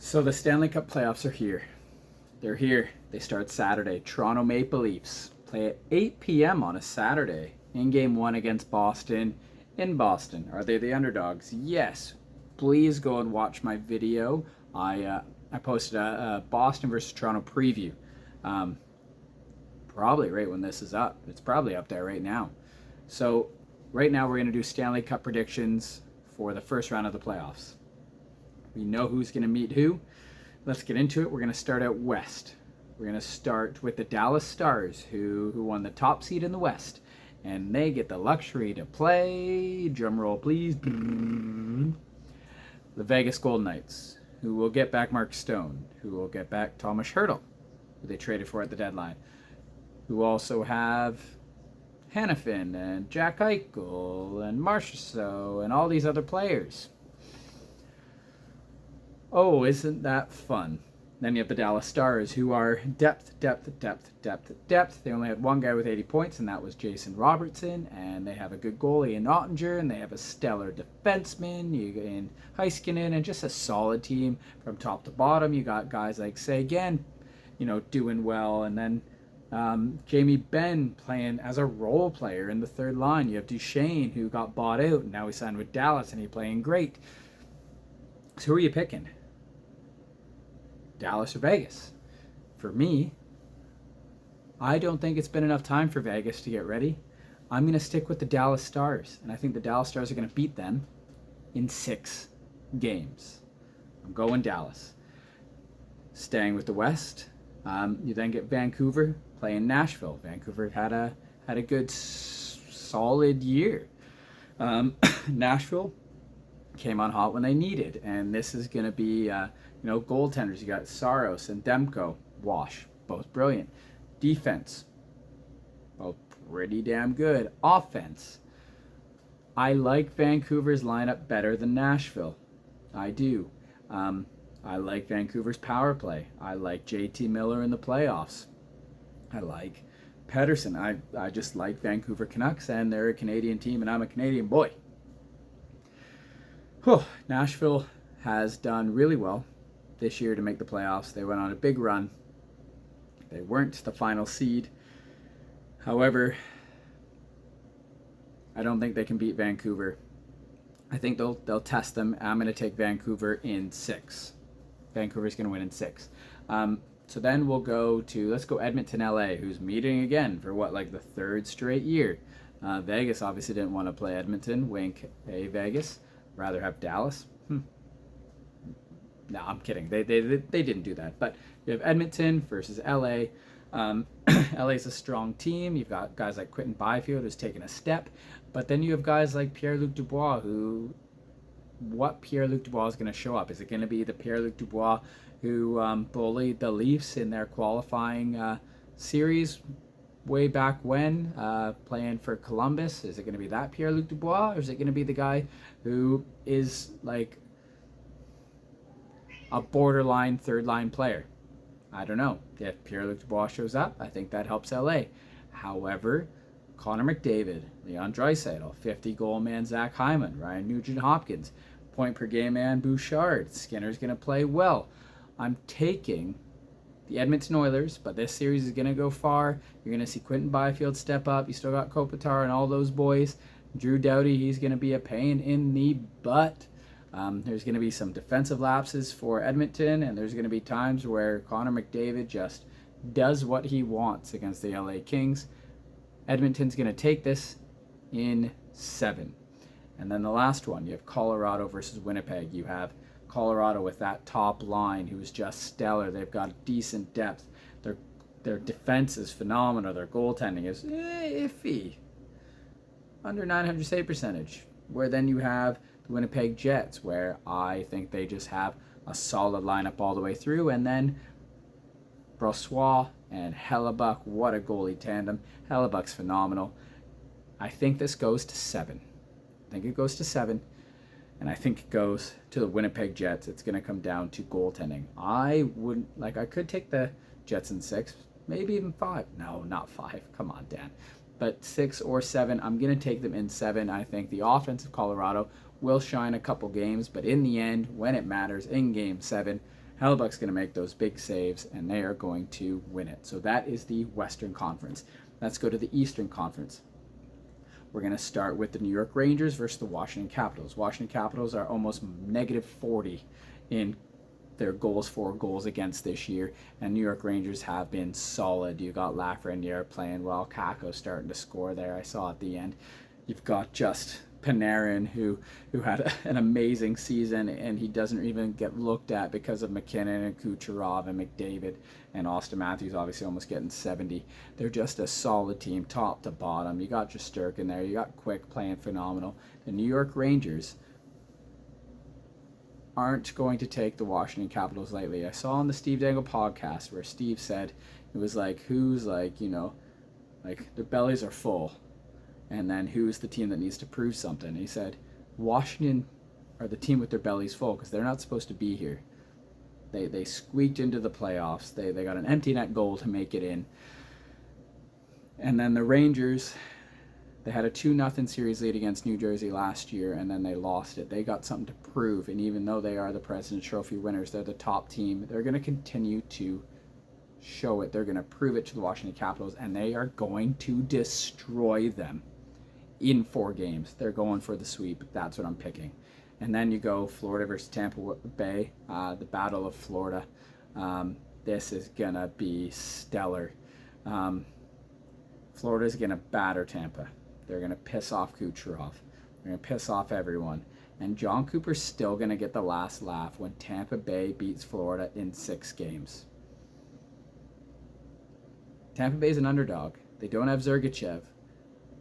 So the Stanley Cup playoffs are here. They're here. They start Saturday. Toronto Maple Leafs play at 8 p.m. on a Saturday in Game 1 against Boston in Boston. Are they the underdogs? Yes. Please go and watch my video. I posted a Boston versus Toronto preview. Um, Probably right when this is up. It's probably up there right now. So right now we're going to do Stanley Cup predictions for the first round of the playoffs. We know who's going to meet who. Let's get into it. We're going to start out west. We're going to start with the Dallas Stars, who won the top seed in the West. And they get the luxury to play, drum roll please, the Vegas Golden Knights, who will get back Mark Stone, who will get back Thomas Hertl, who they traded for at the deadline, who also have Hannafin and Jack Eichel and Marchessault and all these other players. Oh, isn't that fun? Then you have the Dallas Stars, who are depth. They only had one guy with 80 points, and that was Jason Robertson. And they have a good goalie in Ottinger, and they have a stellar defenseman in Heiskanen, and just a solid team from top to bottom. You got guys like Sagan, doing well, and then Jamie Benn playing as a role player in the third line. You have Duchesne, who got bought out, and now he signed with Dallas, and he's playing great. So who are you picking? Dallas or Vegas? For me, I don't think it's been enough time for Vegas to get ready. I'm going to stick with the Dallas Stars, and I think the Dallas Stars are going to beat them in 6 games. I'm going Dallas. Staying with the West, you then get Vancouver playing Nashville. Vancouver had a good, solid year. Nashville came on hot when they needed, and this is going to be goaltenders. You got Saros and Demko, wash, both brilliant. Defense, both pretty damn good. Offense, I like Vancouver's lineup better than Nashville. I do. I like Vancouver's power play. I like JT Miller in the playoffs. I like Pedersen. I just like Vancouver Canucks, and they're a Canadian team, and I'm a Canadian boy. Nashville has done really well this year to make the playoffs. They went on a big run. They weren't the final seed. However, I don't think they can beat Vancouver. I think they'll test them. I'm going to take Vancouver in 6. Vancouver's going to win in 6. So then let's go Edmonton, LA, who's meeting again for the 3rd straight year. Vegas obviously didn't want to play Edmonton. Wink, hey Vegas. Rather have Dallas. No, I'm kidding. They didn't do that. But you have Edmonton versus LA. LA's a strong team. You've got guys like Quentin Byfield, who's taken a step. But then you have guys like Pierre-Luc Dubois, what Pierre-Luc Dubois is going to show up. Is it going to be the Pierre-Luc Dubois who bullied the Leafs in their qualifying series way back when, playing for Columbus? Is it going to be that Pierre-Luc Dubois, or is it going to be the guy who is like a borderline third-line player? I don't know. If Pierre-Luc Dubois shows up, I think that helps LA. However, Connor McDavid, Leon Draisaitl, 50-goal man Zach Hyman, Ryan Nugent-Hopkins, point-per-game man Bouchard, Skinner's going to play well. I'm taking the Edmonton Oilers, but this series is going to go far. You're going to see Quentin Byfield step up. You still got Kopitar and all those boys. Drew Doughty, he's going to be a pain in the butt. There's going to be some defensive lapses for Edmonton, and there's going to be times where Connor McDavid just does what he wants against the LA Kings. Edmonton's going to take this in 7. And then the last one, you have Colorado versus Winnipeg. You have Colorado with that top line who's just stellar. They've got decent depth. Their defense is phenomenal. Their goaltending is iffy, under 900 save percentage. Where then you have the Winnipeg Jets, where I think they just have a solid lineup all the way through. And then Brossoit and Hellebuck, what a goalie tandem. Hellebuck's phenomenal. I think this goes to 7. I think it goes to 7. And I think it goes to the Winnipeg Jets. It's going to come down to goaltending. I could take the Jets in 6, maybe even 5. No, not 5. Come on, Dan. But 6 or 7, I'm going to take them in 7. I think the offense of Colorado will shine a couple games, but in the end, when it matters, in Game 7, Hellebuck's going to make those big saves, and they are going to win it. So that is the Western Conference. Let's go to the Eastern Conference. We're going to start with the New York Rangers versus the Washington Capitals. Washington Capitals are almost negative 40 in their goals for, goals against this year, and New York Rangers have been solid. You got Lafreniere playing well, Kakko starting to score there, I saw at the end. You've got just Panarin, who had an amazing season, and he doesn't even get looked at because of McKinnon and Kucherov and McDavid, and Austin Matthews obviously almost getting 70. They're just a solid team, top to bottom. You got Shesterkin there, you got Quick playing phenomenal. The New York Rangers aren't going to take the Washington Capitals lightly. I saw on the Steve Dangle podcast where Steve said it was like, who's like, like their bellies are full, and then who's the team that needs to prove something? And he said Washington are the team with their bellies full because they're not supposed to be here. They squeaked into the playoffs. They got an empty net goal to make it in. And then the Rangers, they had a 2-0 series lead against New Jersey last year, and then they lost it. They got something to prove, and even though they are the President's Trophy winners, they're the top team, they're going to continue to show it. They're going to prove it to the Washington Capitals, and they are going to destroy them in 4 games. They're going for the sweep. That's what I'm picking. And then you go Florida versus Tampa Bay, the Battle of Florida. This is going to be stellar. Florida's going to batter Tampa. They're going to piss off Kucherov. They're going to piss off everyone. And John Cooper's still going to get the last laugh when Tampa Bay beats Florida in 6 games. Tampa Bay's an underdog. They don't have Sergachev,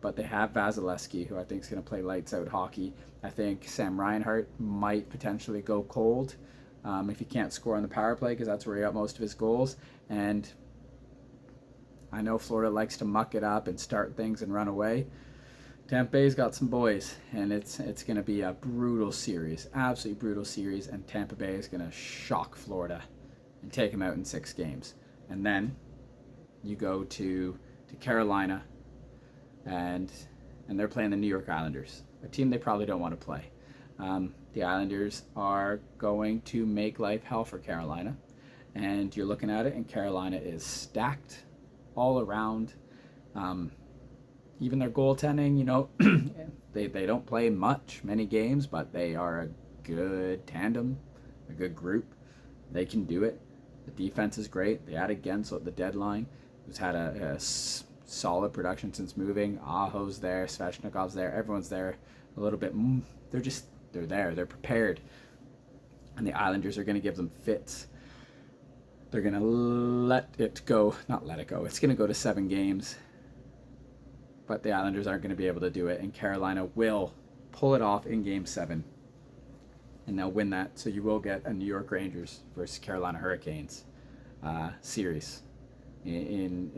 but they have Vasilevsky, who I think is going to play lights out hockey. I think Sam Reinhart might potentially go cold if he can't score on the power play, because that's where he got most of his goals. And I know Florida likes to muck it up and start things and run away. Tampa Bay's got some boys, and it's going to be a brutal series, absolutely brutal series, and Tampa Bay is going to shock Florida and take them out in 6 games. And then you go to Carolina, and they're playing the New York Islanders, a team they probably don't want to play. The Islanders are going to make life hell for Carolina, and you're looking at it, and Carolina is stacked all around. Even their goaltending, they don't play many games, but they are a good tandem, a good group. They can do it. The defense is great. They added Gensel at the deadline, who's had a solid production since moving. Aho's there, Svechnikov's there, everyone's there a little bit. They're there, they're prepared. And the Islanders are going to give them fits. They're going to not let it go. It's going to go to 7 games. But the Islanders aren't going to be able to do it, and Carolina will pull it off in Game 7. And they'll win that, so you will get a New York Rangers versus Carolina Hurricanes series in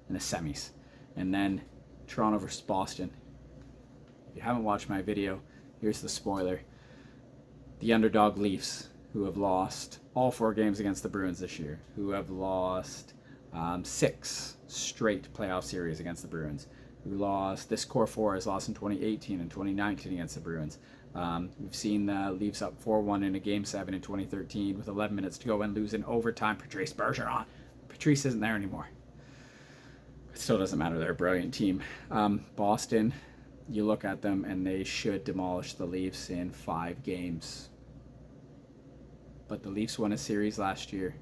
the semis. And then Toronto versus Boston. If you haven't watched my video, here's the spoiler. The underdog Leafs, who have lost all 4 games against the Bruins this year, who have lost 6 straight playoff series against the Bruins, who lost, this core 4 has lost in 2018 and 2019 against the Bruins. We've seen the Leafs up 4-1 in a Game 7 in 2013 with 11 minutes to go and lose in overtime. Patrice Bergeron. Patrice isn't there anymore. It still doesn't matter. They're a brilliant team. Boston, you look at them and they should demolish the Leafs in 5 games. But the Leafs won a series last year.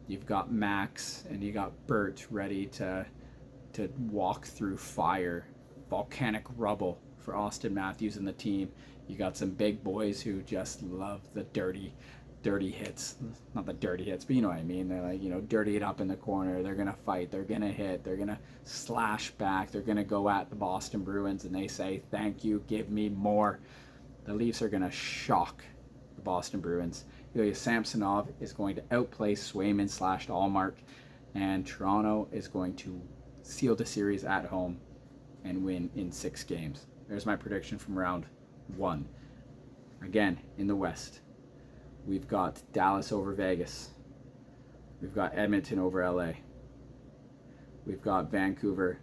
You've got Max and you got Bert ready to walk through fire, volcanic rubble for Austin Matthews and the team. You got some big boys who just love the dirty hits. Not the dirty hits, but you know what I mean. They're like, dirty it up in the corner. They're going to fight. They're going to hit. They're going to slash back. They're going to go at the Boston Bruins and they say, thank you, give me more. The Leafs are going to shock the Boston Bruins. Ilya Samsonov is going to outplay Swayman / Allmark, and Toronto is going to seal the series at home and win in 6 games. There's my prediction from round 1. Again, in the West, we've got Dallas over Vegas. We've got Edmonton over LA. We've got Vancouver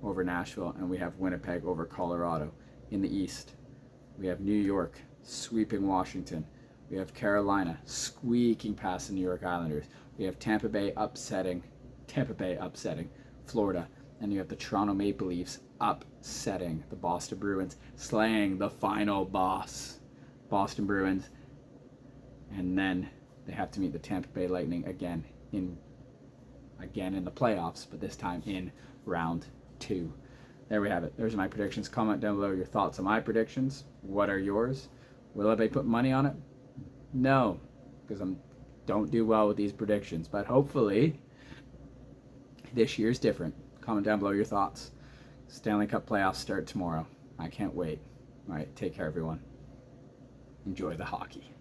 over Nashville, and we have Winnipeg over Colorado. In the East, we have New York sweeping Washington. We have Carolina squeaking past the New York Islanders. We have Tampa Bay upsetting Florida. And you have the Toronto Maple Leafs upsetting the Boston Bruins, slaying the final boss, Boston Bruins. And then they have to meet the Tampa Bay Lightning again in the playoffs, but this time in round 2. There we have it. There's my predictions. Comment down below your thoughts on my predictions. What are yours? Will anybody put money on it? No, because I don't do well with these predictions. But hopefully, this year's different. Comment down below your thoughts. Stanley Cup playoffs start tomorrow. I can't wait. All right, take care, everyone. Enjoy the hockey.